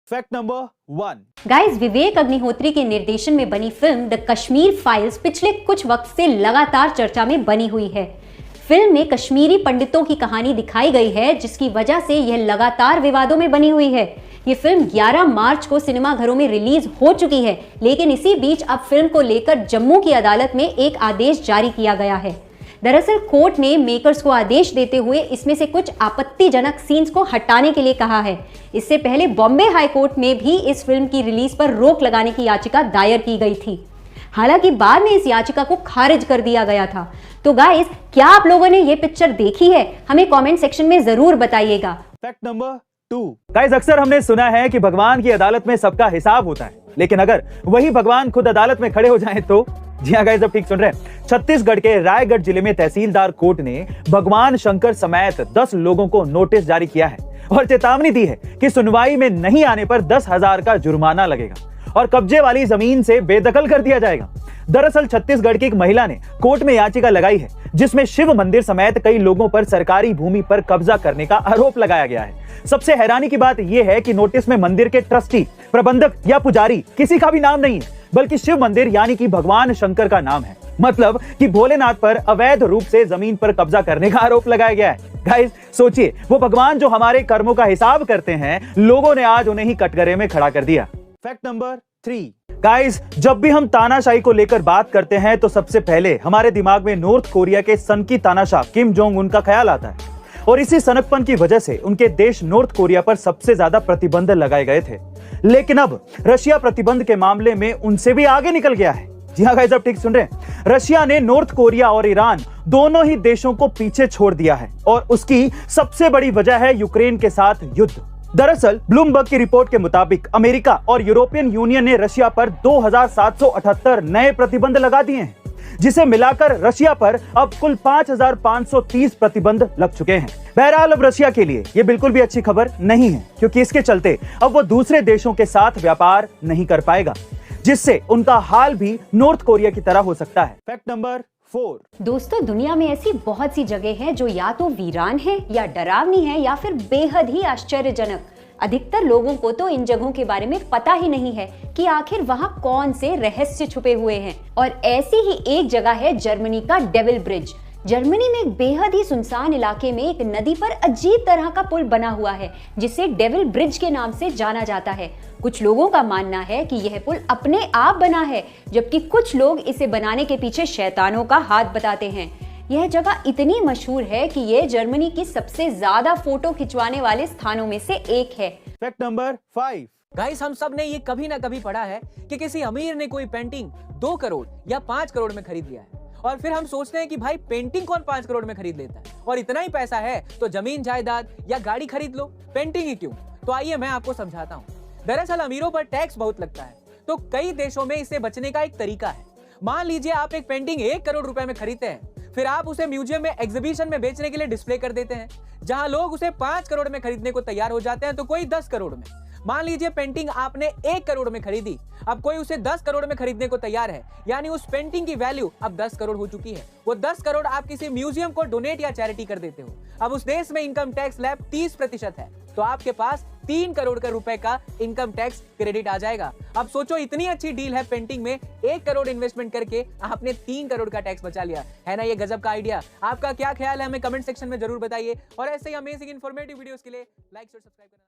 Fact number 1। Guys, Vivek Agnihotri के निर्देशन में बनी फिल्म द कश्मीर फाइल्स पिछले कुछ वक्त से लगातार चर्चा में बनी हुई है। फिल्म में कश्मीरी पंडितों की कहानी दिखाई गई है, जिसकी वजह से यह लगातार विवादों में बनी हुई है। ये फिल्म 11 मार्च को सिनेमाघरों में रिलीज हो चुकी है, लेकिन इसी बीच अब फिल्म को लेकर जम्मू की अदालत में एक आदेश जारी किया गया है। दरअसल कोर्ट ने मेकर्स को आदेश देते हुए इसमें से कुछ आपत्तिजनक सीन्स को हटाने के लिए कहा है। इससे पहले बॉम्बे हाई कोर्ट में भी इस फिल्म की रिलीज पर रोक लगाने की याचिका दायर की गई थी। हालांकि बाद में इस याचिका को खारिज कर दिया गया था। तो गाइस, क्या आप लोगों ने ये पिक्चर देखी है? हमें कमेंट सेक्शन में जरूर बताइएगा। Fact number 2। गाइस, अक्सर हमने सुना है कि भगवान की अदालत में सबका हिसाब होता है, लेकिन अगर वही भगवान खुद अदालत में खड़े हो जाएं तो? जी हाँ गाइस, अब ठीक सुन रहे हैं। छत्तीसगढ़ के रायगढ़ जिले में तहसीलदार कोर्ट ने भगवान शंकर समेत 10 लोगों को नोटिस जारी किया है और चेतावनी दी है कि सुनवाई में नहीं आने पर 10,000 का जुर्माना लगेगा और कब्जे वाली जमीन से बेदखल कर दिया जाएगा। दरअसल छत्तीसगढ़ की एक महिला ने कोर्ट में याचिका लगाई है, जिसमें शिव मंदिर समेत कई लोगों पर सरकारी भूमि पर कब्जा करने का आरोप लगाया गया है। सबसे हैरानी की बात यह है कि नोटिस में मंदिर के ट्रस्टी, प्रबंधक या पुजारी किसी का भी नाम नहीं है, बल्कि शिव मंदिर यानी कि भगवान शंकर का नाम है। मतलब कि भोलेनाथ पर अवैध रूप से जमीन पर कब्जा करने का आरोप लगाया गया है। गाइस, सोचिए, वो भगवान जो हमारे कर्मों का हिसाब करते हैं, लोगों ने आज उन्हें ही कटघरे में खड़ा कर दिया। Fact number 3। गाइस, जब भी हम तानाशाही को लेकर बात करते हैं तो सबसे पहले हमारे दिमाग में नॉर्थ कोरिया के सनकी तानाशाह किम जोंग उन का ख्याल आता है और इसी सनकपन की वजह से उनके देश नॉर्थ कोरिया पर सबसे ज्यादा प्रतिबंध लगाए गए थे। लेकिन अब रशिया प्रतिबंध के मामले में उनसे भी आगे निकल गया है। जी हाँ गाइस, अब ठीक सुन रहे हैं। रशिया ने नॉर्थ कोरिया और ईरान दोनों ही देशों को पीछे छोड़ दिया है और उसकी सबसे बड़ी वजह है यूक्रेन के साथ युद्ध। दरअसल ब्लूमबर्ग की रिपोर्ट के मुताबिक अमेरिका और यूरोपियन यूनियन ने रशिया पर 2778 नए प्रतिबंध लगा दिए हैं, जिसे मिलाकर रशिया पर अब कुल 5530 प्रतिबंध लग चुके हैं। बहरहाल अब रशिया के लिए ये बिल्कुल भी अच्छी खबर नहीं है, क्योंकि इसके चलते अब वो दूसरे देशों के साथ व्यापार नहीं कर पाएगा, जिससे उनका हाल भी नॉर्थ कोरिया की तरह हो सकता है। Fact number 4। दोस्तों, दुनिया में ऐसी बहुत सी जगह हैं जो या तो वीरान है या डरावनी है या फिर बेहद ही आश्चर्यजनक। अधिकतर लोगों को तो इन जगहों के बारे में पता ही नहीं है कि आखिर वहां कौन से रहस्य छुपे हुए हैं। और ऐसी ही एक जगह है जर्मनी का डेविल ब्रिज। जर्मनी में एक बेहद ही सुनसान इलाके में एक नदी पर अजीब तरह का पुल बना हुआ है, जिसे डेविल ब्रिज के नाम से जाना जाता है। कुछ लोगों का मानना है कि यह पुल अपने आप बना है, जबकि कुछ लोग इसे बनाने के पीछे शैतानों का हाथ बताते हैं। यह जगह इतनी मशहूर है कि यह जर्मनी की सबसे ज्यादा फोटो खिंचवाने वाले स्थानों में से एक है। Fact number 5। गाइस, हम सब ने ये कभी ना कभी पढ़ा है कि किसी अमीर ने कोई पेंटिंग 2 करोड़ या 5 करोड़ में खरीद लिया है और फिर हम सोचते हैं कि भाई पेंटिंग कौन 5 करोड़ में खरीद लेता है, और इतना ही पैसा है तो जमीन जायदाद या गाड़ी खरीद लो, पेंटिंग ही क्यों? तो आइए मैं आपको समझाता हूँ। दरअसल अमीरों पर टैक्स बहुत लगता है, तो कई देशों में इससे बचने का एक तरीका है। मान लीजिए आप एक पेंटिंग 1 करोड़ रुपए में खरीदते हैं, फिर आप उसे म्यूजियम में एग्जीबिशन में बेचने के लिए डिस्प्ले कर देते हैं। जहां लोग उसे 5 करोड़ में खरीदने को तैयार हो जाते हैं तो कोई 10 करोड़ में। मान लीजिए पेंटिंग आपने 1 करोड़ में खरीदी, अब कोई उसे 10 करोड़ में खरीदने को तैयार है, यानी उस पेंटिंग की वैल्यू अब 10 करोड़ हो चुकी है। वो 10 करोड़ आप किसी म्यूजियम को डोनेट या चैरिटी कर देते हो। अब उस देश में इनकम टैक्स स्लैब 30% है, तो आपके पास 3 करोड़ का रुपए का इनकम टैक्स क्रेडिट आ जाएगा। अब सोचो, इतनी अच्छी डील है पेंटिंग में, 1 करोड़ इन्वेस्टमेंट करके आपने 3 करोड़ का टैक्स बचा लिया है ना। ये गजब का आइडिया। आपका क्या ख्याल है, हमें कमेंट सेक्शन में जरूर बताइए और ऐसे ही अमेजिंग इन्फॉर्मेटिव वीडियोस के लिए लाइक और सब्सक्राइब करना।